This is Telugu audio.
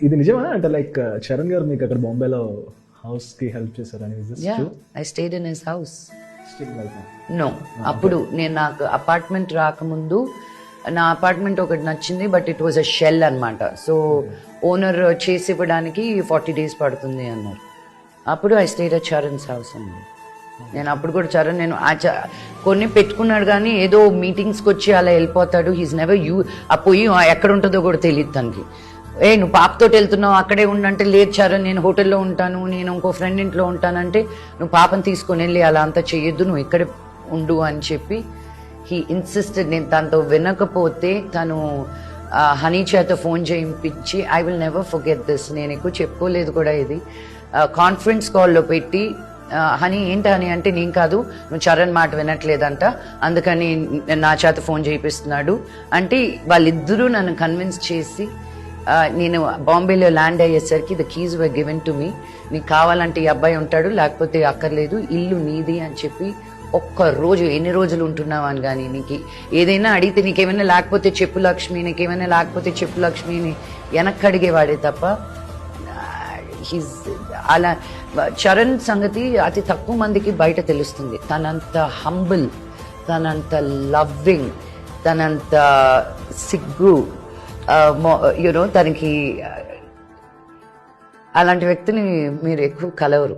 ఇది నిజమా అంటే లైక్ చరణ్ గారు మీకు అక్కడ బాంబేలో హౌస్ కి హెల్ప్ చేశారని? I stayed in his house. Still like no, అప్పుడు నేను నాకు అపార్ట్మెంట్ రాకముందు నా అపార్ట్మెంట్ ఒకటి నచ్చింది, but it was a shell అనమాట. సో ఓనర్ చేసి ఇవ్వడానికి 40 days పడుతుంది అన్నారు. అప్పుడు I stayed at Charan's house అండి. నేను అప్పుడు కూడా చరణ్ నేను కొన్ని పెట్టుకున్నాడు కానీ ఏదో మీటింగ్స్కి వచ్చి అలా వెళ్ళిపోతాడు. హీస్ నెవర్ ఆ పొయ్యి ఎక్కడ ఉంటుందో కూడా తెలియదు తనకి. నువ్వు పాపతో వెళ్తున్నావు అక్కడే ఉండంటే, లేదు చరణ్ నేను హోటల్లో ఉంటాను, నేను ఇంకో ఫ్రెండ్ ఇంట్లో ఉంటానంటే, నువ్వు పాపని తీసుకొని వెళ్ళి అలా అంతా చెయ్యొద్దు, నువ్వు ఇక్కడే ఉండు అని చెప్పి హీ ఇన్సిస్టెడ్. నేను తనతో వినకపోతే తను హనీ చేత ఫోన్ చేయించి, I will never forget this, నేను ఎక్కువ చెప్పుకోలేదు కూడా ఇది, కాన్ఫరెన్స్ కాల్లో పెట్టి హనీ ఏంటి హనీ అంటే, నేను కాదు నువ్వు చరణ్ మాట వినట్లేదంట అందుకని నా చేత ఫోన్ చేయిస్తున్నాడు అంటే, వాళ్ళిద్దరూ నన్ను కన్విన్స్ చేసి నేను బాంబేలో ల్యాండ్ అయ్యేసరికి the keys were given to me, నీకు కావాలంటే ఈ అబ్బాయి ఉంటాడు లేకపోతే అక్కర్లేదు, ఇల్లు నీది అని చెప్పి. ఒక్క రోజు ఎన్ని రోజులు ఉంటున్నావు అని కానీ, నీకు ఏదైనా అడిగితే నీకేమైనా లేకపోతే చెప్పు లక్ష్మి, నీకేమైనా లేకపోతే చెప్పు లక్ష్మి అని వెనక్కి అడిగేవాడే తప్ప హీస్ అలా. చరణ్ సంగతి అతి తక్కువ మందికి బయట తెలుస్తుంది. తనంత హంబుల్, తనంత లవ్వింగ్, తనంత సిగ్గు, యూనో తనకి అలాంటి వ్యక్తిని మీరు ఎక్కువ కలవరు.